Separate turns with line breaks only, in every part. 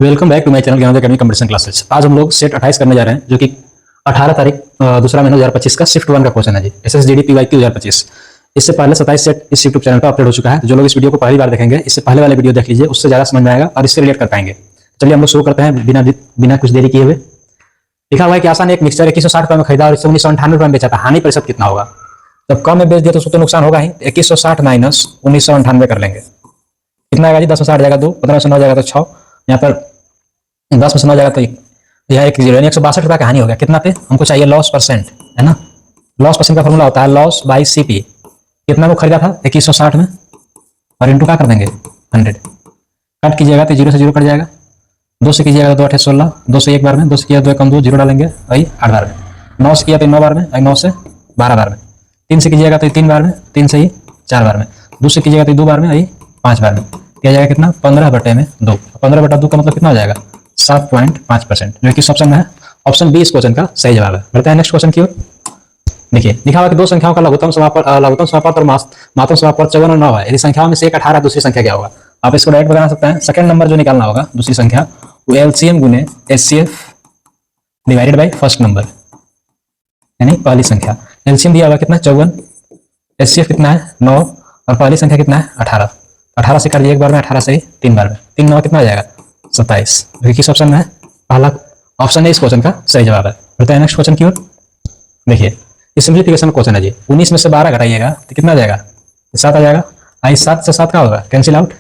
Welcome back to my channel Gyan academy competition classes. आज हम लोग सेट 28 करने जा रहे हैं, जो कि 18 तारीख दूसरा महीना 2025 का शिफ्ट 1 का क्वेश्चन है जी। SSGD PYQ 2025। इससे पहले 27 सेट इस यूट्यूब चैनल पर अपलोड हो चुका है। जो लोग इस वीडियो को पहली बार देखेंगे, इससे पहले वाले वीडियो देख लीजिए, उससे ज्यादा समझ में आएगा और इससे रिलेट कर पाएंगे। चलिए हम लोग शुरू करते हैं बिना कुछ देरी किए हुए। लिखा हुआ है कि आसान एक मिक्सचर 2160 रुपये में खरीदा और 1998 रुपये में बेचा था, हानि प्रतिशत कितना होगा? जब कम में बेच दिया तो उसको तो नुकसान होगा ही। 2160 माइनस 1998 कर लेंगे, कितना आएगा जी? 10 में 60 जाएगा 2, 15 में 9 जाएगा तो 6, यहाँ पर 10 में से 9 जाएगा तो यह एक जीरो, यानी 162 रुपये का हानि हो गया। कितना पे? हमको चाहिए लॉस परसेंट, है ना। लॉस परसेंट का फॉर्मूला होता है लॉस बाई सीपी। कितना को खरीदा था? 2160 में, और इंटू क्या कर देंगे? 100। कट कीजिएगा तो 0 से 0 कट जाएगा। 2 से कीजिएगा तो 2 8 16, 2 से एक बार में, 2 से किया 2 कम 2, 0 डालेंगे वही 8 बार में। 9 से किया तो 9 बार में, 9 से 12 बार में। 3 से कीजिएगा तो 3 बार में, 3 से ही 4 बार में। 2 से कीजिएगा तो 2 बार में, वही 5 बार में। किया जाएगा कितना? 15/2। 15/2 का मतलब कितना हो जाएगा? 7.5%, जो कि इस ऑप्शन में है। ऑप्शन बी इस क्वेश्चन का सही जवाब है। बढ़ते हैं नेक्स्ट क्वेश्चन की ओर। देखिए लिखा हुआ कि दो संख्याओं का लघुत्तम समापन और मातम समापन 54 और 9 है। यदि संख्याओं में से एक 18, दूसरी संख्या क्या होगा? आप इसको डायरेक्ट बना सकते हैं। सेकंड नंबर जो निकालना होगा, दूसरी संख्या, वो एलसीएम गुने HCF divided by first number, यानी पहली संख्या। एलसीएम दिया हुआ कितना? 54, एचसीएफ कितना है? 9, और पहली संख्या कितना है? 18। 18 से कर दिए एक बार में, 18 से 3 बार में, 3 9 कितना आ जाएगा? 27। किस ऑप्शन में है? पहला ऑप्शन है इस क्वेश्चन का सही जवाब है। बढ़ते हैं नेक्स्ट क्वेश्चन की ओर। देखिए ये सिंप्लीफिकेशन क्वेश्चन है जी। 19 में से 12 घटाइएगा तो कितना आ जाएगा? 7 आ जाएगा। आई 7 से 7 का होगा कैंसिल आउट,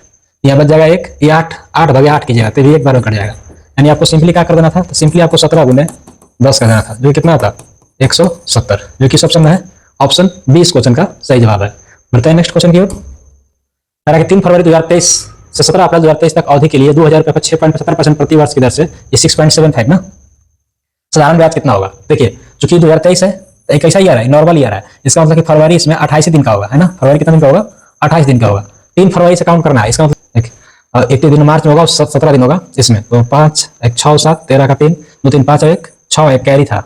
यहाँ बच जाएगा 1। ये 8 भागे 8 कीजिएगा तो भी एक बार में कट जाएगा। यानी आपको सिंपली क्या कर देना था? तो सिंपली आपको 17 गुने 10 कर देना था, जो कितना था? 170, जो किस ऑप्शन में है? ऑप्शन बी इस क्वेश्चन का सही जवाब है। बढ़ते हैं नेक्स्ट क्वेश्चन की ओर। 3 फरवरी 2023 से 17 अप्रैल 2023 तक अवधि के लिए 2000 रुपये पर 6.75% प्रति वर्ष की दर से, ये 6.75 ना, साधारण ब्याज कितना होगा? देखिए चूंकि 2023 है तो एक ऐसा ईयर है, नॉर्मल ईयर है। इसका मतलब कि फरवरी इसमें 28 दिन का होगा, है ना। फरवरी कितना दिन का होगा? 28 दिन का होगा। 3 फरवरी से काउंट करना है। इसका मतलब एक दिन मार्च में होगा, 17 दिन होगा इसमें। तो 5 1 6 7 13 का 3 2 3 5 1 6 1 कैरी था,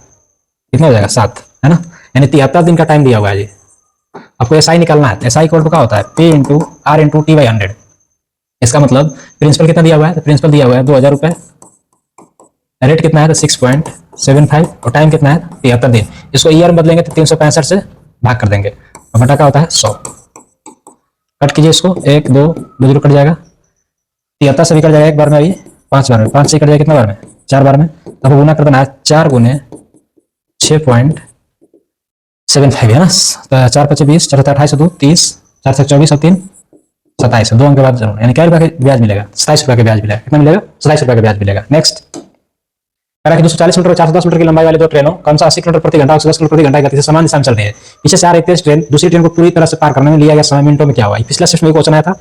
कितना हो जाएगा? 7, है ना। यानी 73 दिन का टाइम दिया हुआ है जी। आपको एसआई निकालना है। एसआई इक्वल टू क्या होता है? P into R into T/100। इसका मतलब प्रिंसिपल कितना दिया हुआ है? तो प्रिंसिपल दिया हुआ है 2000 रुपये। रेट कितना है? तो 6.75, और टाइम कितना है? 73 दिन। इसको ईयर में बदलेंगे तो 365 से भाग कर देंगे, और घटा क्या होता है? 100। कट कीजिए इसको, 1 2 2 0 कट जाएगा। 73 से भी कट जाएगा एक बार में, अभी 5 बार में। 5 से कट जाएगा कितना बार में? 4 बार में। तो गुना कर देना है 4 गुने 6.75, है ना। 4 5 20, 4 28 2 30, 4 से 24 और 3 27, 2 अंक के बाद जरूर। यानी क्या रुपये का ब्याज मिलेगा? 27 रुपये का ब्याज मिलेगा। कितना मिलेगा? 27 रुपये का ब्याज मिलेगा। नेक्स्ट, 240 मीटर और 410 मीटर की लंबाई वाले दो ट्रेनों कौन सा 80 किलोमीटर प्रति घंटा और 110 किलोमीटर प्रति घंटा की गति से समान दिशा में चल रही है। पीछे से आ रही तेज ट्रेन दूसरी ट्रेन को पूरी तरह से पार करने में लिया गया समय मिनटों में क्या हुआ? पिछला सेशन में क्वेश्चन आया था।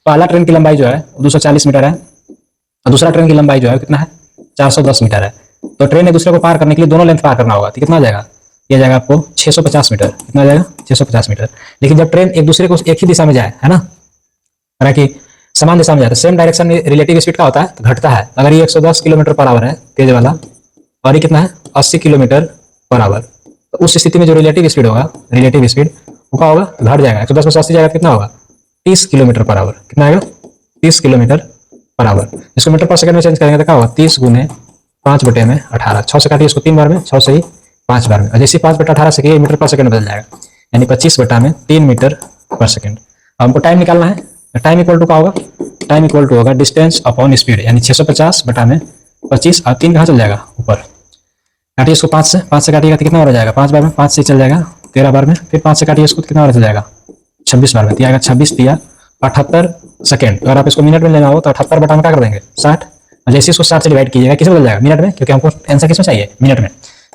पहला ट्रेन की लंबाई जो है 240 मीटर है, और दूसरा ट्रेन की लंबाई जो है कितना है? 410 मीटर है। तो ट्रेन एक दूसरे को पार करने के लिए दोनों लेंथ पार करना होगा, तो कितना आ जाएगा? यह जाएगा आपको 650 मीटर। कितना आ जाएगा? 650 मीटर। लेकिन जब ट्रेन एक दूसरे को एक ही दिशा में जाए, है ना, कि समान दिशा में जाए, तो सेम डायरेक्शन में रिलेटिव स्पीड का होता है, तो घटता है। अगर ये 110 किलोमीटर पर आवर है तेज वाला, और ये कितना है? 80 किलोमीटर पर आवर, तो उस स्थिति में जो रिलेटिव स्पीड होगा, रिलेटिव स्पीड वो क्या होगा? घट जाएगा। 110 में से 80 जाएगा तो कितना होगा? 30 किलोमीटर पर आवर। कितना आएगा? 30 किलोमीटर पर आवर। इसको मीटर पर सेकंड में चेंज करेंगे तो क्या होगा? 30 गुने 5/18। 6 से काटिए इसको 3 बार में, 6 से ही 5 बार में, और जैसे 5/18 से मीटर पर सेकंड बदल जाएगा, यानी 25/3 मीटर पर सेकंड। हमको टाइम निकालना है। टाइम इक्वल टू क्या होगा? टाइम इक्वल टू होगा डिस्टेंस अपॉन स्पीड, यानी 650/25, और 3 कहाँ चल जाएगा? ऊपर। काटिए इसको 5 से काटिएगा तो कितना हो जाएगा? 5 बार में। 5 से चल जाएगा 13 बार में, फिर 5 से काटिए इसको कितना हो जाएगा? 26 बार में। आएगा 26 दिया 78 सेकंड। अगर आप इसको मिनट में लेना हो तो 78 बटा में क्या कर देंगे? 60। और जैसे इसको 60 से डिवाइड कीजिएगा, किसे बदल जाएगा? मिनट में, क्योंकि हमको आंसर किसमें चाहिए? मिनट में।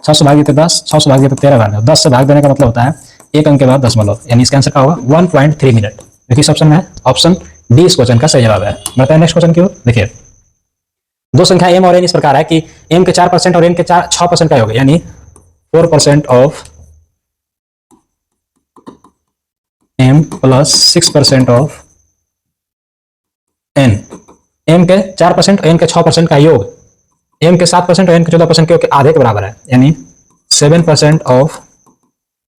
6 से भाग देते 10, 6 से भाग देते 13 बार में। 10 से भाग देने का मतलब होता है 1 अंक के बाद दशमलव, यानी इसका आंसर क्या होगा? 1.3 मिनट। देखिए इस ऑप्शन में है। ऑप्शन डी इस क्वेश्चन का सही जवाब है। बढ़ते हैं नेक्स्ट क्वेश्चन की ओर। देखिए दो संख्या m और n इस प्रकार है कि m के 4% और n के 6% का योग, यानी 4% of m plus 6% of n। m के 4% और n के 6% का योग m के 7% और n के 14% के योग के आधे के बराबर है, यानी 7% of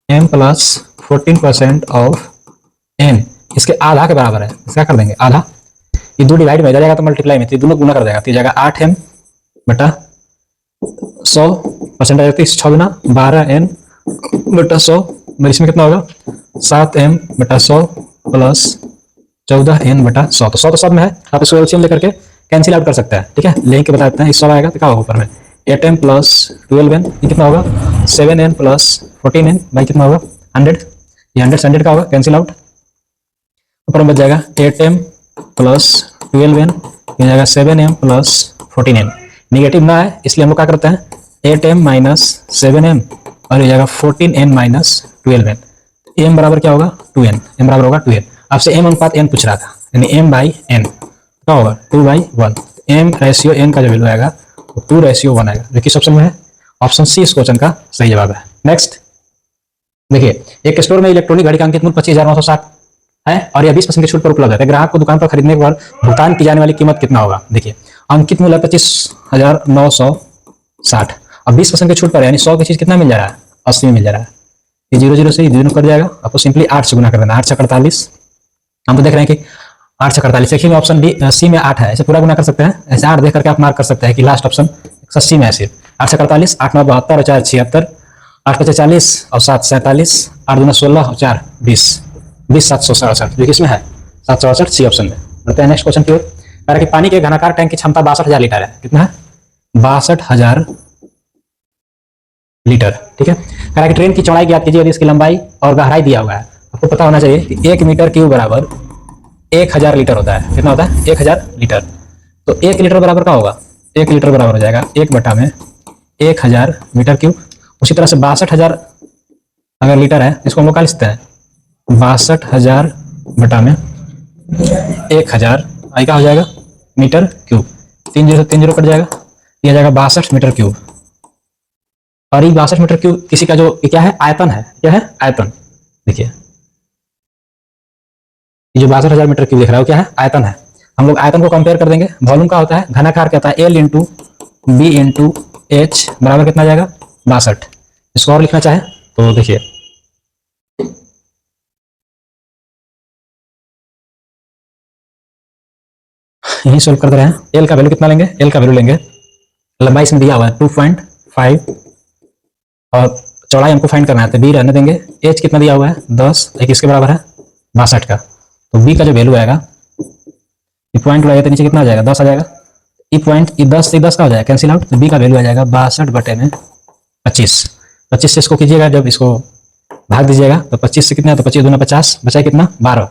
m plus 14% of n इसके आधा के बराबर है। इसका कर देंगे आधा। ये दो डिवाइड में हो जाएगा तो मल्टीप्लाई में, तो दोनों गुना कर देगा, तो जाएगा 8m बटा 100% आ जाती है 6 गुना 12n बटा 100, इसमें कितना होगा 7m बटा 100 प्लस 14n बटा 100। तो 100 तो सब में है, आप इसको एलसीएम लेकर के कैंसिल आउट कर सकते हैं, ठीक है। लेके बता देते हैं, इस 100 आएगा तो क्या होगा ऊपर में 8m प्लस 12n, ये कितना होगा 7n प्लस 14n भाई कितना होगा 100, ये 100 से 100 का होगा कैंसिल आउट। ऊपर में बच जाएगा 8m प्लस 12n, ये जाएगा 7m प्लस 14n। निगेटिव ना है इसलिए हम लोग क्या करते हैं 8m माइनस 7m और ये जाएगा 14n माइनस 12n। m बराबर क्या होगा 2n, m बराबर होगा 2n। आपसे m अनुपात n पूछ रहा था, यानी m बाई n क्या होगा 2/1। m रेशियो n का जो वैल्यू आएगा वो 2:1 आएगा, जो किस ऑप्शन में है, ऑप्शन सी इस क्वेश्चन का सही जवाब है। नेक्स्ट देखिए, एक स्टोर में इलेक्ट्रॉनिक घड़ी का अंकित मूल्य 25,960 है और यह 20% की छूट पर उपलब्ध है। ग्राहक को दुकान पर खरीदने के बाद भुगतान की जाने वाली कीमत कितना होगा। देखिए अंकित मूल्य 25,960 और 20% की छूट पर यानी 100 की चीज कितना मिल जा रहा है 80 में मिल जा रहा है। ये 0 से 0 कट जाएगा, आपको सिंपली 8 से गुना कर देना, 8 से 48। हम तो देख रहे हैं कि 8 से 48, देखिए ऑप्शन बी सी में 8 है, ऐसे पूरा गुना कर सकते हैं, ऐसे 8 देख करके आप मार्क कर सकते हैं कि लास्ट ऑप्शन 180 में है सिर्फ। 8 से 48, 8 9 72 और 4 76, 8 5 40 और 7 47, 8 2 16 और 4 20, 20,767 जो किसमें है 768 सी ऑप्शन में। बढ़ते हैं नेक्स्ट क्वेश्चन की ओर। कह रहा है कि पानी के घनाकार टैंक की क्षमता 62,000 लीटर है, कितना है 62,000 लीटर, ठीक है। कह रहा है कि ट्रेन की चौड़ाई ज्ञात कीजिए यदि इसकी लंबाई और गहराई दिया हुआ है। आपको पता होना चाहिए कि 1 मीटर क्यूब बराबर 1000 लीटर होता है, कितना होता है 1000 लीटर। तो 1 लीटर बराबर क्या होगा 1 लीटर बराबर हो जाएगा 1 बटा में 1000 मीटर क्यूब। उसी तरह से 62,000 अगर लीटर है इसको हम लोग क्या लिखते हैं 62,000 बटा में 1000 आई क्या हो जाएगा मीटर क्यूब, 3 0 कट जाएगा, यह जाएगा 62 मीटर क्यूब। और ये 62 मीटर क्यूब किसी का जो क्या है आयतन है, क्या है आयतन। देखिए ये जो 62,000 मीटर क्यूब दिख रहा है वो क्या है आयतन है। हम लोग आयतन को कंपेयर कर देंगे, वॉल्यूम का होता है घनाकार क्या होता है L into B into H बराबर कितना आ जाएगा 62। इसको और लिखना चाहे तो देखिए यही सोल्व कर दे रहे हैं। एल का वैल्यू कितना लेंगे, एल का वैल्यू लेंगे, लंबाई इसमें दिया हुआ है 2.5 और चौड़ाई हमको फाइंड करना है तो बी रहने देंगे। एच कितना दिया हुआ है 10, एक इसके बराबर है 62 का, तो बी का जो वैल्यू आएगा ये पॉइंट लगाएगा तो नीचे कितना आ जाएगा 10 आ जाएगा। ये पॉइंट ये 10 से 10 का हो जाएगा कैंसिल आउट, तो बी का वैल्यू आ जाएगा 62 बटे में 25। 25 से इसको कीजिएगा, जब इसको भाग दीजिएगा तो 25 से कितना है तो 25 दूना 50 बचा कितना 12,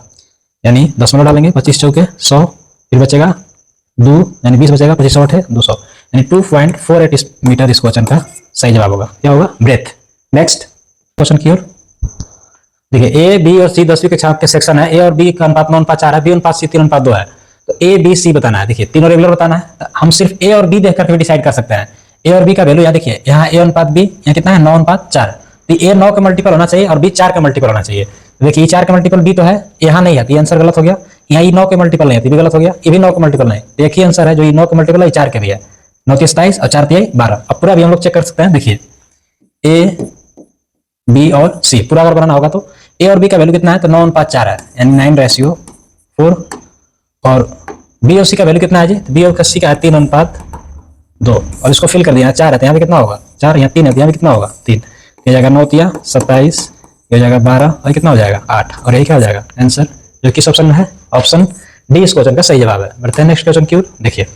यानी 10 डालेंगे 25 चौके 100, फिर बचेगा 2 यानी 20 बचेगा 25 8 है 200, यानी 2.48 मीटर इस क्वेश्चन का सही जवाब होगा। क्या होगा ब्रेथ। नेक्स्ट क्वेश्चन की ओर देखिए, ए बी और सी 10वीं कक्षा के सेक्शन है। ए और बी का अनुपात 9:4 है, बी अनुपात सी 3:2 है। तो ए बी सी बताना है। देखिए तीनों रेगुलर बताना है, तो हम सिर्फ ए और बी देख करके डिसाइड कर सकते हैं। ए और बी का वैल्यू यहाँ देखिए, यहाँ ए अनुपात बी यहाँ कितना है 9:4, तो ए 9 का मल्टीपल होना चाहिए और बी 4 का मल्टीपल होना चाहिए। देखिए ये 4 का मल्टीपल बी तो है, यहाँ नहीं है, तो ये आंसर गलत हो गया। यहाँ ये 9 के मल्टीपल नहीं है, तो भी गलत हो गया। ये भी 9 का मल्टीपल नहीं, तो एक ही आंसर है जो ये 9 का मल्टीपल है, 4 के भी है। 9 के 27 और 4 तिहाई 12। अब पूरा भी हम लोग चेक कर सकते हैं। देखिए ए बी और सी पूरा अगर बनाना होगा तो ए और बी का वैल्यू कितना है तो 9:4 है, यानी 9:4। और बी और सी का वैल्यू कितना है जी, बी और सी का है 3:2 और इसको फिल कर दिया 4 है, तो यहाँ पे कितना होगा 4, यहाँ 3 है, तो यहाँ पे कितना होगा 3, ये जाएगा 9 तिया 27, ये जाएगा 12 और कितना हो जाएगा 8, और यही क्या हो जाएगा आंसर जो किस ऑप्शन में है, ऑप्शन डी इस क्वेश्चन का सही जवाब है। बढ़ते हैं नेक्स्ट क्वेश्चन की ओर। देखिए कह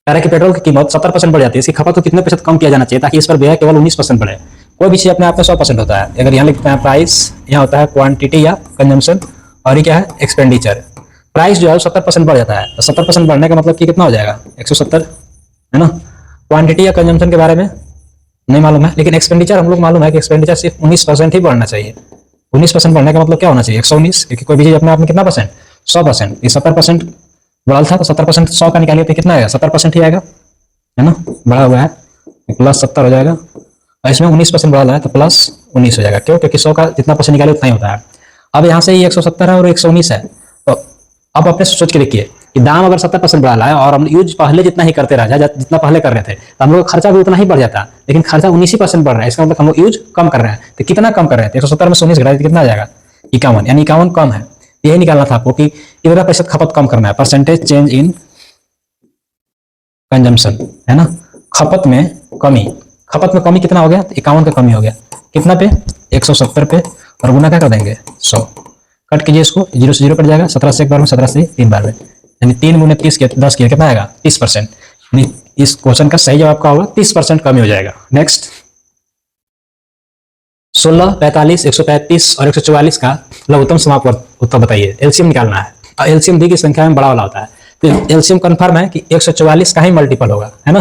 रहा है कि पेट्रोल की कीमत 70% बढ़ जाती है, इसकी खपत को कितने प्रतिशत कम किया जाना चाहिए ताकि इस पर व्यय केवल 19% बढ़े। कोई भी चीज अपने आप में 100% होता है। अगर यहाँ लिखते हैं प्राइस, यहाँ होता है क्वांटिटी या कंजम्पशन, और ये क्या है एक्सपेंडिचर। प्राइस जो है 70% बढ़ जाता है, तो 70% बढ़ने का मतलब कि कितना हो जाएगा 170 है ना। क्वांटिटी या कंजम्पशन के बारे में नहीं मालूम है, लेकिन एक्सपेंडिचर हम लोग मालूम है कि एक्सपेंडिचर सिर्फ 19% ही बढ़ना चाहिए। 19% बढ़ने का मतलब क्या होना चाहिए 119, क्योंकि कोई भी चीज अपने आप में कितना परसेंट 100%। ये 70% बढ़ा था तो 70% 100 का निकालिए तो कितना आएगा 70% ही आएगा, है ना। बढ़ा हुआ है प्लस 70 हो जाएगा, और इसमें 19% बढ़ा है तो प्लस 19 हो जाएगा। क्यों, क्योंकि 100 का जितना परसेंट निकाले उतना ही होता है। अब यहाँ से ये 170 है और 119 है, तो अब अपने सोच के देखिए कि दाम अगर 70% बढ़ा है और हम यूज पहले जितना ही करते रह जाए जितना पहले कर रहे थे, तो हम लोग खर्चा भी उतना ही बढ़ जाता, लेकिन खर्चा 19% बढ़ रहा है, इसका मतलब हम लोग यूज कम कर रहे हैं। तो कितना कम कर रहे थे 170 में 19 घटा कितना आ जाएगा 51, यानी 51 कम है। यही निकालना था आपको कि कितना प्रतिशत खपत कम करना है, परसेंटेज चेंज इन कंजम्पशन, है ना। खपत में कमी, खपत में कमी कितना हो गया, 51 का कमी हो गया, कितना पे 170 पे, और गुना क्या कर देंगे 100, कट कीजिए इसको, 0 से 0 कट जाएगा, 17 से एक बार में, 17 से 3 बार में, यानी 3 गुने 30 के 10 किया कितना आएगा 30%। इस क्वेश्चन का सही जवाब क्या होगा, 30% कमी हो जाएगा। नेक्स्ट 16, 45, 135 और 144 का लघुत्तम समापवर्त उत्तर बताइए, एलसीएम निकालना है। एलसीएम दी की संख्या में बड़ा वाला होता है, तो एलसीएम कंफर्म है कि 144 का ही मल्टीपल होगा, है ना,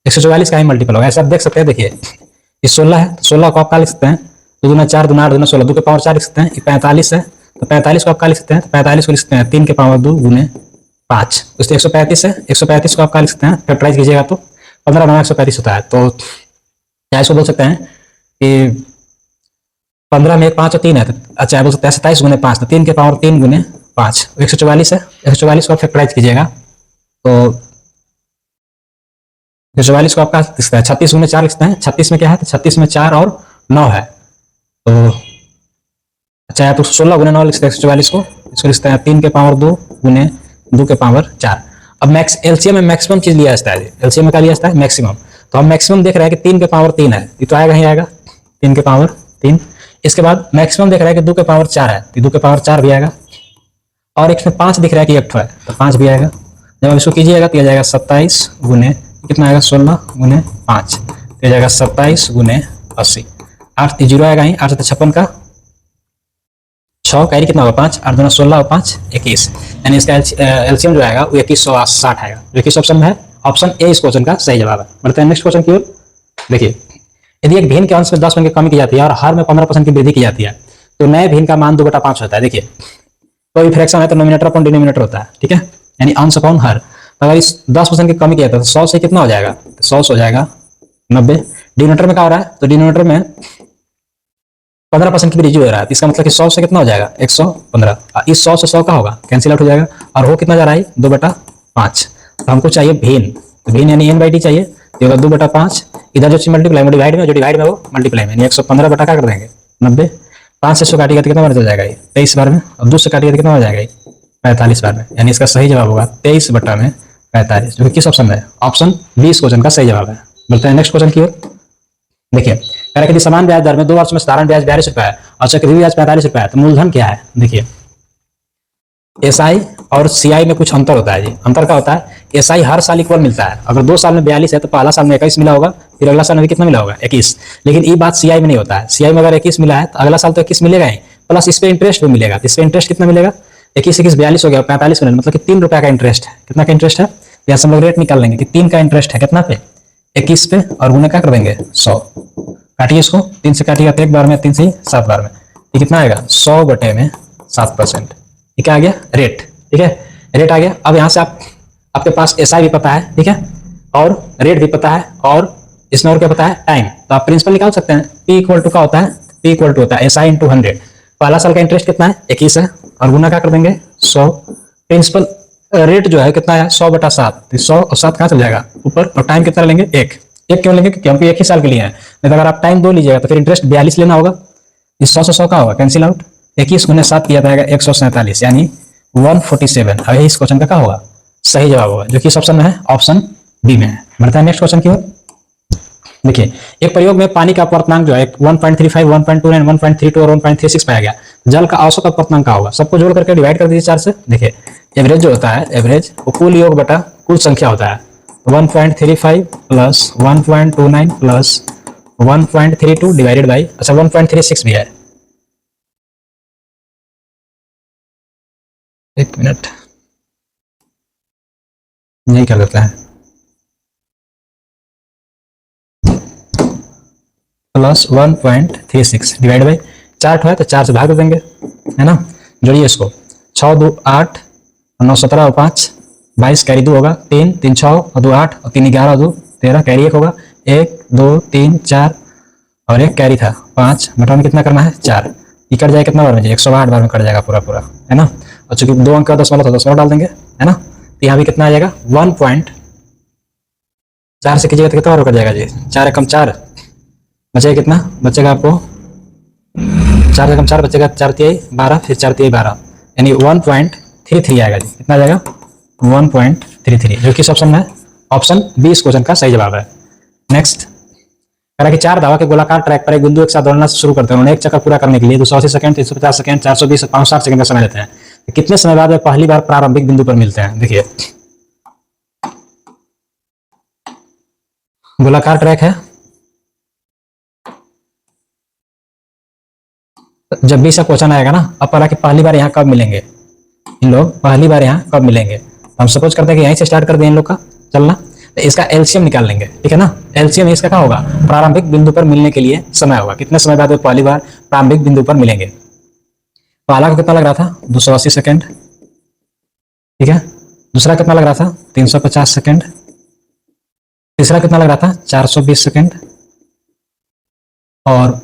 144 का ही मल्टीपल होगा, ऐसा आप देख सकते हैं। देखिए ये 16 है, 16 को आप क्या लिख सकते हैं, 2 दूना 4, दूना 8, दूना 16, 2 के पावर 4 लिख सकते हैं। 45 है, तो 45 को आप क्या लिख सकते हैं, 45 को लिख सकते हैं 3 के पावर 2 गुने 5, उससे 135 है, 135 को आप क्या लिख सकते हैं, फैक्टराइज कीजिएगा तो 15 बना 135 होता है, तो क्या इसको बोल सकते हैं कि 15 में 1 5 और 3 है, अच्छा बोल सकते हैं 27 गुने 5, तो 3 के पावर 3 गुने 5, 144 है, 144 को आप फैक्टराइज कीजिएगा तो 144 को आप क्या लिख सकते हैं, 36 गुने 4 लिखते हैं, 36 में क्या है, तो 36 में 4 और 9 है, तो अच्छा है, तो 16 गुने 9 लिखते हैं 144 को, इसको लिखते हैं 3 के पावर 2 गुने 2 के पावर 4। अब मैक्स एलसीएम में मैक्सिमम चीज लिया जाता है, एलसीएम में क्या लिया जाता है, मैक्सिमम, तो हम मैक्सिमम देख रहे हैं कि 3 के पावर 3 है, ये तो आएगा ही आएगा 3 के पावर 3। इसके बाद मैक्सिमम देख रहा है कि 2 के पावर 4 है, तो 2 के पावर 4 भी आएगा, और इसमें 5 दिख रहा है कि 1 है, तो 5 भी आएगा। जब आप इसको कीजिएगा तो यह जाएगा 27 गुने कितना आएगा, 16 गुने 5, तो यह जाएगा 27 गुने 80, 8 जीरो आएगा ही, 8 से 56 का 6 कैरी कितना होगा 5, 8 दूना 16 और 5 21, यानी इसका एलसीएम जो आएगा वो 2160 आएगा, जो किस ऑप्शन में है, ऑप्शन ए इस क्वेश्चन का सही जवाब है। बढ़ते हैं नेक्स्ट क्वेश्चन की ओर। देखिए यदि एक भिन्न के अंश में 10% की कमी की जाती है और हर में 15% की वृद्धि की जाती है, तो नए भिन्न का मान 2/5 होता है। देखिए कोई फ्रैक्शन है तो नोमिनेटर अपॉन डिनोमिनेटर होता है, ठीक है, यानी अंश अपॉन हर, तो अगर इस 10% की कमी किया था तो 100 से कितना हो जाएगा, तो 100 हो जाएगा 90। डिनोमिनेटर में क्या हो रहा है, तो डिनोमिनेटर में 15% की वृद्धि हो रहा है, इसका मतलब कि 100 से कितना हो जाएगा 115, इस 100 से 100 का होगा कैंसिल आउट हो जाएगा, और हो कितना जा रहा है 2/5, तो हमको चाहिए भिन्न, तो भिन्न यानी n/t चाहिए, तो 2/5, इधर जो चीज मल्टीप्लाई में डिवाइड में, जो डिवाइड में वो मल्टीप्लाई में, यानी 115 बटा क्या कर देंगे 90, 5 से 100 काटिएगा तो कितना बार हो जाएगा ये 23 बार में, और 2 से काटिएगा तो कितना हो जाएगा ये 45 बार में, यानी इसका सही जवाब होगा 23/45, जो कि किस ऑप्शन में है, ऑप्शन बी इस क्वेश्चन का सही जवाब है। बोलते हैं नेक्स्ट क्वेश्चन की ओर। देखिए कह रहा है कि समान ब्याज दर में 2 वर्ष में साधारण ब्याज 42 रुपए है और चक्रवृद्धि ब्याज 45 रुपए है, तो मूलधन क्या है। देखिए एसआई और सीआई में कुछ अंतर होता है जी, अंतर क्या होता है, एसआई हर साल इक्वल मिलता है, अगर 2 साल में 42 है तो पहला साल में 21 मिला होगा, फिर अगला साल में कितना मिला होगा 21, लेकिन ये बात सीआई में नहीं होता है, सीआई में अगर 21 मिला है तो अगला साल तो 21 मिलेगा ही, प्लस इस पे इंटरेस्ट भी मिलेगा, तो इस पे इंटरेस्ट कितना मिलेगा 21 21 42 हो गया 45 मिलेगा, मतलब कि 3 रुपए का इंटरेस्ट है, कितना का इंटरेस्ट है, यहाँ से हम लोग रेट निकाल लेंगे कि 3 का इंटरेस्ट है कितना पे 21 पे, और गुना क्या कर देंगे 100, काटिए इसको, 3 से काटिएगा तो 1 बार में, 3 से 7 बार में, ये कितना आएगा 100 बटे में 7%, ये क्या आ गया रेट, ठीक है, रेट आ गया। अब यहाँ से आपके पास एसआई भी पता है, ठीक है, और रेट भी पता है, और इसमें और क्या पता है टाइम, तो आप प्रिंसिपल निकाल सकते हैं, P इक्वल टू क्या होता है, P इक्वल टू होता है एसआई इंटू 100, पहला साल का इंटरेस्ट कितना है 21 है, और गुना क्या कर देंगे 100, प्रिंसिपल रेट जो है कितना है 100/7, तो 100 और 7 कहाँ चल जाएगा ऊपर, और टाइम कितना लेंगे एक क्यों लेंगे, क्योंकि हमको 1 ही साल के लिए है, नहीं तो अगर आप टाइम 2 लीजिएगा तो फिर इंटरेस्ट 42 लेना होगा, इस 100 से 100 का होगा कैंसिल आउट, 21 गुने 7 किया जाएगा 147, यानी 147, अब यही इस क्वेश्चन का क्या होगा सही जवाब होगा, जो कि इस ऑप्शन में है, ऑप्शन बी में है। बढ़ते हैं नेक्स्ट क्वेश्चन की ओर। देखिए एक प्रयोग में पानी का अपवर्तनांक जो है 1.35, 1.29, 1.32 और 1.36 पाया गया, जल का औसत अपवर्तनांक का होगा, सबको जोड़ करके डिवाइड कर दीजिए 4 से। देखिए एवरेज जो होता है, एवरेज वो कुल योग बटा कुल संख्या होता है, 1.35 प्लस 1.29 प्लस 1.32 डिवाइडेड बाई, अच्छा 1.36 भी है, एक मिनट यही कर देता है, प्लस 1.36 डिवाइड बाई 4 है तो 4 से भाग दे देंगे, है ना, जोड़िए इसको, 6 2 8 9 17 और 5 22 कैरी 2 होगा, 3 3 6 और 2 8 और 3 11 2 13 कैरी 1 होगा, 1 2 3 4 और 1 कैरी था 5, बटा में कितना करना है 4, ये कट जाएगा कितना बार में, 108 बार में कट जाएगा पूरा पूरा, है ना, और चूंकि 2 अंक का 10 वाला था 10 डाल देंगे, है ना, तो यहाँ भी कितना आ जाएगा 1.4 से कीजिएगा तो कितना बार कट जाएगा जी, 4 एकम 4 बचेगा, कितना बचेगा आपको 4 से कम 4 बचेगा, 4 तिहाई 12, फिर 4 तिहाई 12, यानी 1.33 आएगा जी। कितना आ जाएगा? 1.33, जो किस ऑप्शन में है? ऑप्शन बी इस क्वेश्चन का सही जवाब है। नेक्स्ट कह रहा कि 4 धावा के गोलाकार ट्रैक पर एक बिंदु एक साथ दौड़ना शुरू करते हैं। उन्होंने एक चक्कर पूरा करने के लिए 280 सेकंड, 350 सेकंड, 420, 560 सेकंड का समय लेते हैं। तो कितने समय बाद वे पहली बार प्रारंभिक बिंदु पर मिलते हैं? देखिए, गोलाकार ट्रैक है, जब भी सब क्वेश्चन आएगा ना, अब पढ़ा कि पहली बार यहाँ कब मिलेंगे इन लोग, पहली बार यहाँ कब मिलेंगे। तो हम सपोज करते हैं कि यहीं से स्टार्ट कर दें इन लोग का चलना, तो इसका एलसीएम निकाल लेंगे, ठीक है ना। एलसीएम इसका क्या होगा? प्रारंभिक बिंदु पर मिलने के लिए समय होगा, कितने समय बाद वो पहली बार प्रारंभिक बिंदु पर मिलेंगे। पहला को कितना लग रहा था? 280 सेकंड, ठीक है। दूसरा कितना लग रहा था? 350 सेकंड। तीसरा कितना लग रहा था? 420 सेकंड। और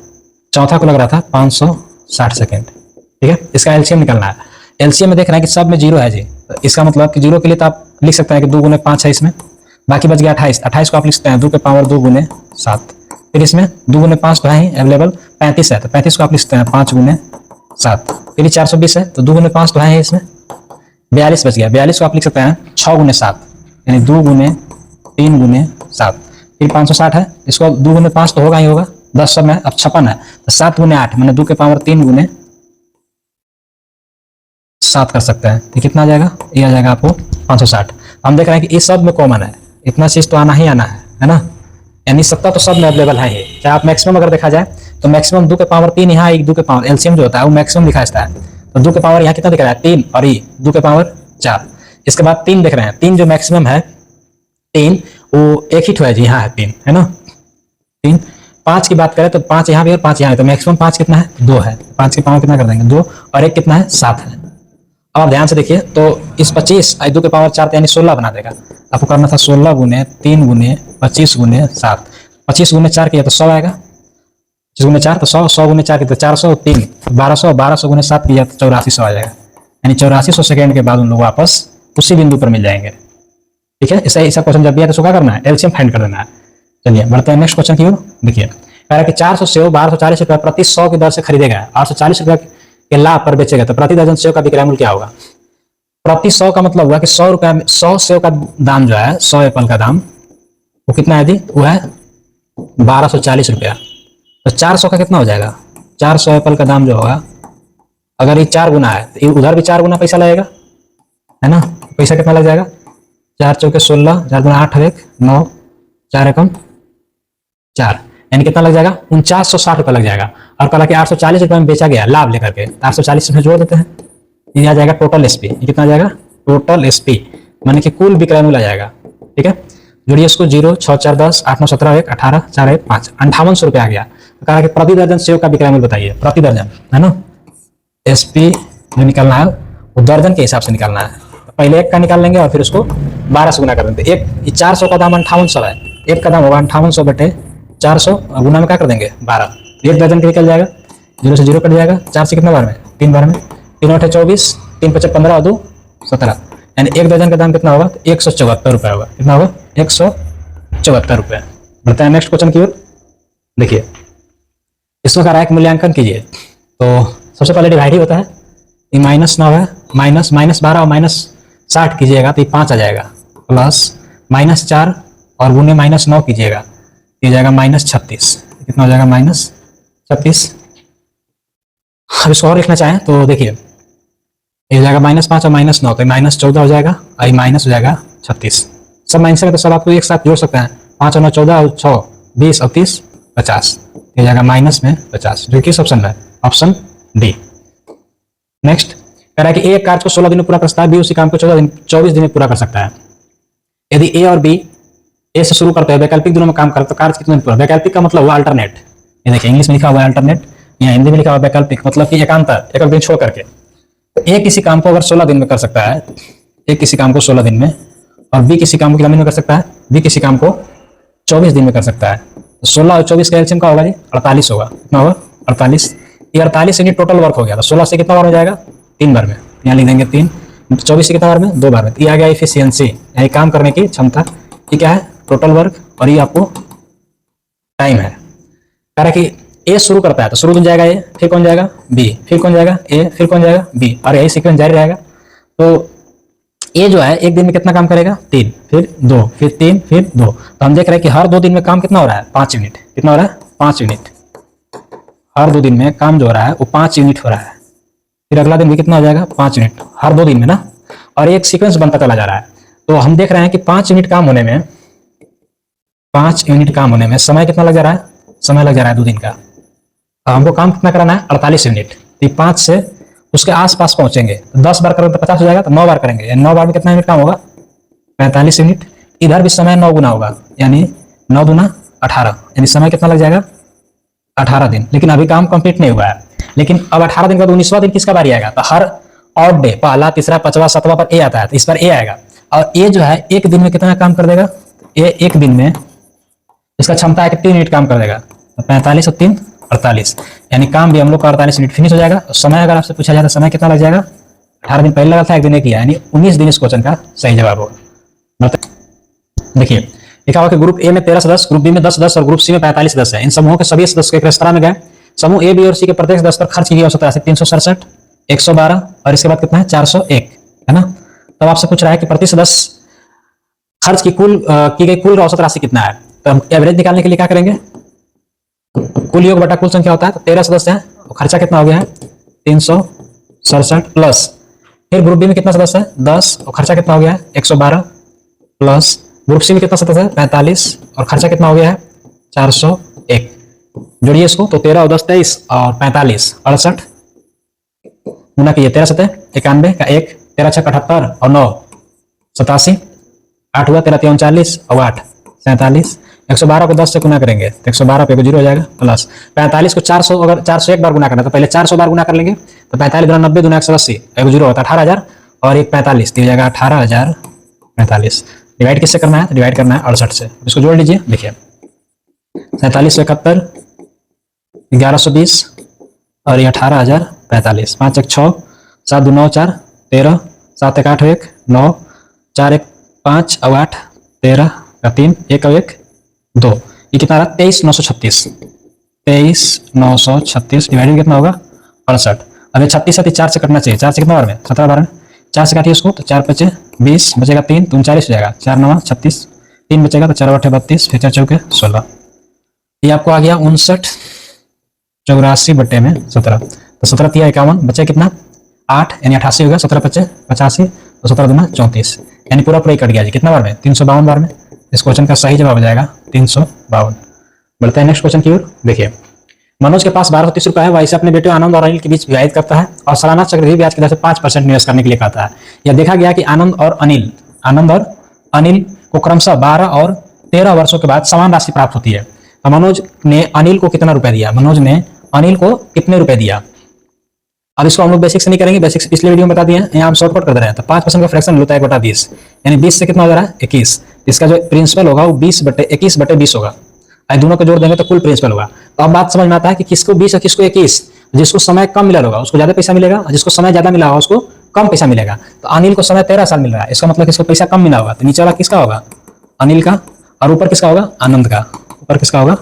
चौथा को लग रहा था 560 सेकंड, ठीक है। इसका एलसीएम निकालना है। एलसीएम में देख रहे हैं कि सब में जीरो है जी, तो इसका मतलब कि जीरो के लिए तो आप लिख सकते हैं कि 2 गुने 5 है इसमें, बाकी बच गया 28। 28 को आप लिख सकते हैं 2 के पावर 2 गुने 7। फिर इसमें 2 गुने 5 तो है ही अवेलेबल, 35 है, तो 35 को आप लिख सकते हैं 5 गुने 7। फिर 420 है, तो 2 गुने 5 तो है ही इसमें, 42 बच गया। 42 को आप लिख सकते हैं 6 गुने 7, यानी 2 गुने 3 गुने 7। फिर 560 है, इसको 2 गुने 5 तो होगा ही होगा, 10 सब में अब 56 है, तो 7 गुने 8 मैंने 2 के पावर 3 गुने 7 कर सकते हैं। तो कितना आ जाएगा? ये आ जाएगा आपको 560। हम देख रहे हैं कि इस सब में कॉमन है, इतना चीज तो आना ही आना है ना, यानी 70 तो सब में अवेलेबल है ही। चाहे आप मैक्सिमम अगर देखा जाए तो मैक्सिमम 2 के पावर 3 यहाँ, 2 के पावर एलसीएम जो होता है वो मैक्सिमम दिखा है, तो 2 के पावर यहाँ कितना दिख रहा है? 3, और ये 2 के पावर 4। इसके बाद 3 देख रहे हैं, 3 जो मैक्सिमम है 3 वो एक ही है जी, यहाँ है 3, है ना 3। 5 की बात करें तो 5 यहाँ भी और 5 यहाँ है, तो मैक्सिमम 5 कितना है? 2 है। 5 के पावर कितना कर देंगे? 2, और एक कितना है? 7 है। अब आप ध्यान से देखिए, तो इस 25 2 के पावर 4 यानी 16 बना देगा। आपको करना था 16 गुने 3 गुने 25 गुने 7। 25 गुने 4 किया तो 100 आएगा, 25 गुने 4 तो 100, 100 गुने 4 किया तो 400, 3 1200, 1200 गुने 7 किया तो 8400 आ जाएगा, यानी 8400 सेकंड के बाद उन लोग वापस उसी बिंदु पर मिल जाएंगे, ठीक है। ऐसा क्वेश्चन जब भी है तो क्या करना है? एलसीएम फाइंड कर देना है। चलिए बढ़ते हैं नेक्स्ट क्वेश्चन की ओर। देखिए कह रहा है कि 400 सेव 1240 रुपये प्रति 100 की दर से खरीदेगा, 840 रुपये के लाभ पर बेचेगा, तो प्रति दर्जन सेव का विक्रय मूल्य क्या होगा? प्रति 100 का मतलब हुआ कि 100 रुपया में 100 सेव का दाम जो है, 100 एप्पल का दाम वो कितना है जी? वो है 1240 रुपया। तो 400 का कितना हो जाएगा? 400 एप्पल का दाम जो होगा, अगर ये 4 गुना है तो उधर भी 4 गुना पैसा लगेगा, है ना। पैसा कितना लग जाएगा? 4 चौके 16, 4 गुना 8 1 9, 4 एकम 4, यानी कितना लग जाएगा? 4960 रुपया लग जाएगा। और कहा कि 840 रुपये में बेचा गया लाभ लेकर के, 840 में जोड़ देते हैं, ये आ जाएगा टोटल एसपी। ये कितना आ जाएगा? टोटल एसपी, माने कि कुल विक्रय मूल्य आ जाएगा, ठीक है। जोड़िए इसको 0 6 4 10 8 9 17 1 18 4 1 5, 5800 रुपया आ गया। तो कहा कि प्रति दर्जन सेव का विक्रय मूल्य बताइए, प्रति दर्जन, है ना। एसपी जो निकालना है वो दर्जन के हिसाब से निकालना है, तो पहले 1 का निकाल लेंगे और फिर उसको 12 से गुना कर देंगे। एक 400 का दाम 5800 है, 1 का दाम होगा 5800 बटे 400, गुना में क्या कर देंगे? 12, 1 दर्जन के निकल जाएगा, 0 से 0 कट जाएगा, 4 से कितना बार में? 3 बार में, 3 8 24, 3 5 15 और 2 17, यानी 1 दर्जन का दाम कितना होगा? 174 रुपया होगा। कितना होगा? 174 रुपया। बढ़ते हैं नेक्स्ट क्वेश्चन की ओर। देखिए इसको कह रहा है कि मूल्यांकन कीजिए, तो सबसे पहले डिवाइड ही होता है, ये -9 है, -12 और -60 कीजिएगा तो ये 5 आ जाएगा, प्लस -4 और गुने -9 कीजिएगा ये जाएगा -36। कितना हो जाएगा? -36। अब इसको और लिखना चाहें तो देखिए ये जाएगा -5 और -9, तो -14 हो जाएगा, और ये माइनस हो जाएगा 36। सब माइनस है तो सब आपको एक साथ जोड़ सकते हैं, 5 और 9 14 और 6 20 और 30 50, ये जाएगा माइनस में 50, जो किस ऑप्शन है? Option D. नेक्स्ट कह रहा है कि एक कार्य को 16 दिन में पूरा कर सकता है, बी उसी काम को 24 दिन में पूरा कर सकता है। यदि ए और बी ए से शुरू करते हैं, वैकल्पिक दिनों में काम करते तो कार्य कितने दिन पूरा? वैकल्पिक का मतलब हुआ अल्टरनेट, ये देखिए इंग्लिश में लिखा हुआ है अल्टरनेट, यहाँ हिंदी में लिखा हुआ वैकल्पिक, मतलब कि एकांतर, एक दिन छोड़ करके। तो ए किसी काम को अगर 16 दिन में कर सकता है, ए किसी काम को 16 दिन में, और बी किसी काम को कितने दिन में कर सकता है? बी किसी काम को 24 दिन में कर सकता है। तो 16 और 24 का एलसीएम का होगा जी 48 होगा। कितना होगा? 48। ये 48 यानी टोटल वर्क हो गया, तो 16 से कितना बार हो जाएगा? 3 बार में, यहाँ लिख देंगे 3, 24 से कितना बार में? 2 बार में। ये आ गया इफिशियंसी, यानी काम करने की क्षमता। ये क्या है? टोटल वर्क, और ये आपको टाइम है। कह रहा है कि ए शुरू करता है तो शुरू कौन जाएगा ए, फिर कौन जाएगा बी, फिर कौन जाएगा ए, फिर कौन जाएगा बी, और यही सीक्वेंस जारी रहेगा। तो ए जो है एक दिन में कितना काम करेगा 3, फिर 2, फिर 3, फिर 2। तो हम देख रहे हैं कि हर 2 दिन में काम कितना हो रहा है 5 यूनिट। कितना हो रहा है 5 यूनिट। हर 2 दिन में काम जो हो रहा है वो 5 यूनिट हो रहा है। फिर अगला दिन भी कितना हो जाएगा 5 यूनिट, हर 2 दिन में ना, और एक सीक्वेंस बनता चला जा रहा है। तो हम देख रहे हैं कि 5 यूनिट काम होने में, 5 यूनिट काम होने में समय कितना लग जा रहा है, समय लग जा रहा है 2 दिन का। हमको काम कितना कराना है 48 यूनिट। तो 5 से उसके आसपास पहुंचेंगे, 10 बार करेंगे तो 50 हो जाएगा, तो 9 बार करेंगे, यानी 9 बार में कितना यूनिट काम होगा 45 यूनिट। इधर भी समय 9 गुना होगा, यानी 9 दूना 18, यानी समय कितना लग जाएगा 18 दिन। लेकिन अभी काम कंप्लीट नहीं हुआ है। लेकिन अब 18 दिन का 19वां दिन किसका बारी आएगा, तो हर ऑड डे पहला, तीसरा, 5वां, 7वां पर ए आता है, तो इस पर ए आएगा। और ए जो है एक दिन में कितना काम कर देगा, ए एक दिन में इसका क्षमता है कि 3 यूनिट काम कर देगा। तो 45 और 3 48, यानी काम भी हम लोग का 48 यूनिट फिनिश हो जाएगा। समय अगर आपसे पूछा जाए तो समय कितना लग जाएगा, 18 दिन पहले लगा था, एक दिन किया, यानी 19 दिन इस क्वेश्चन का सही जवाब होगा। देखिए लिखा हुआ कि ग्रुप ए में 13 सदस्य, ग्रुप बी में 10 सदस्य और ग्रुप सी में 45 सदस्य है। इन समूहों के सभी सदस्य एक रेस्तरां में गए। समूह ए, बी और सी के प्रत्येक सदस्य पर खर्च की गई औसत राशि 367, 112 और इसके बाद कितना है 401, है ना। तब आपसे पूछ रहा है कि प्रति सदस्य खर्च की गई कुल औसत राशि कितना है। तो हम एवरेज निकालने के लिए क्या करेंगे, कुल योग बटा कुल संख्या होता है। तो 13 सदस्य हैं, तो खर्चा कितना हो गया है 367 प्लस, फिर ग्रुप बी में कितना सदस्य है 10 और खर्चा कितना हो गया है 112 प्लस, ग्रुप सी में कितना सदस्य है 45 और खर्चा कितना हो गया है 401। जोड़िए इसको, तो 13 और 10 23 और 45 68 गुना कीजिए, 13 सतह 91 का 1, 13 6 78 और 9 87, 8 हुआ 13 3 39 और 8 47, 112 को 10 से गुना करेंगे तो 112 पे 0 हो जाएगा प्लस 45 को 400, अगर 401 बार गुना करना तो पहले 400 बार गुना कर लेंगे। तो 45 गुना 90 गुना 180, 0 होता है 18,000 और एक 45 तो हो जाएगा 18,045। डिवाइड किससे करना है, डिवाइड करना है 68 से। इसको जोड़ लीजिए, देखिए 47 से 71, 1120 और ये 18,045, 5 1 6, 7 2 9 4 13, 7 1 8 1 9, 4 1 5 और 8 13 का 3 1 और 1 2, ये कितना रहा 23,936, 23,936 डिवाइडेड कितना होगा 68। अब 36 है 4 से कटना चाहिए, 4 से कितना बार में 17 बार में, 4 से काटिए उसको तो 4 5 20 बचेगा 3 39 हो जाएगा, 4 9 36, 3 बचेगा तो 4 8 32, फिर 4 4 16, ये आपको आ गया 59 बटे में 17। तो 17 3 51 बचे कितना 8, यानी 88 हो गया, 17 5 85 तो 17 दूना 34, यानी पूरा पूरा ही कट गया जी। कितना बार में 352 बार में। इस क्वेश्चन का सही जवाब हो जाएगा 352। बढ़ते हैं नेक्स्ट क्वेश्चन की ओर। देखिए मनोज के पास 1230 रुपए है, वह इसे अपने बेटे आनंद और अनिल के बीच व्यतीत करता है और सालाना चक्रवृद्धि ब्याज की दर से 5% निवेश करने के लिए कहता है। यह देखा गया कि आनंद और अनिल को क्रमशः 12 और 13 वर्षों के बाद समान राशि प्राप्त होती है। तो मनोज ने अनिल को कितना रुपए दिया, मनोज ने अनिल को कितने रुपए दिया। अब इसको हम लोग बेसिक से नहीं करेंगे, बेसिक पिछले वीडियो में बता दिए हैं, यहाँ हम शॉर्टकट कर दे रहे हैं। तो 5% का फ्रैक्शन होता है 1/20, यानी 20 से कितना हो जा रहा है 21। इसका जो प्रिंसिपल होगा वो 20/21/20 होगा। दोनों को जोड़ देंगे तो कुल प्रिंसिपल होगा। तो अब बात समझ में आता है कि किसको 20 और किसको 21। जिसको समय कम मिला होगा उसको ज्यादा पैसा मिलेगा, और जिसको समय ज्यादा मिला होगा उसको कम पैसा मिलेगा। तो अनिल को समय 13 साल मिल रहा है, इसका मतलब किसको पैसा कम मिला होगा। तो नीचे वाला किसका होगा अनिल का, और ऊपर किसका होगा आनंद का, ऊपर किसका होगा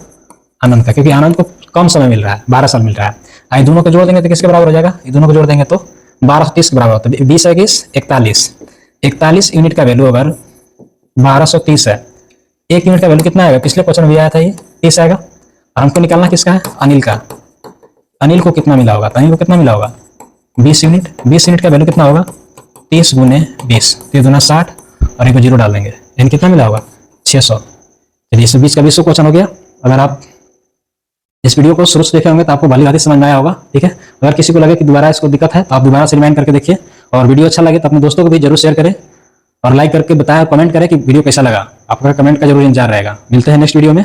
आनंद का, क्योंकि आनंद को कम समय मिल रहा है 12 साल मिल रहा है। आई दोनों को जोड़ देंगे तो किसके बराबर हो जाएगा, ये दोनों को जोड़ देंगे तो 1230 के बराबर होता है। 20 21 41 यूनिट का वैल्यू अगर 1230 है, 1 यूनिट का वैल्यू कितना आएगा, पिछले क्वेश्चन में भी आया था ये 30 आएगा। और हमको निकालना किसका है अनिल का, अनिल को कितना मिला होगा, तो अनिल को कितना मिला होगा 20 यूनिट। 20 यूनिट का वैल्यू कितना होगा 30 गुने 20, 3 दूना 60 और एक 0 डाल देंगे, यानी कितना मिला होगा 600। चलिए 120 का 20 क्वेश्चन हो गया। अगर आप इस वीडियो को शुरू से देखे होंगे तो आपको भली भांति समझ में आया होगा, ठीक है। अगर किसी को लगे कि दोबारा इसको दिक्कत है तो आप दोबारा से रिमाइंड करके देखिए, और वीडियो अच्छा लगे तो अपने दोस्तों को भी जरूर शेयर करें और लाइक करके बताएं और कमेंट करें कि वीडियो कैसा लगा। आपका कमेंट का जरूर इंतजार रहेगा। मिलते हैं नेक्स्ट वीडियो में।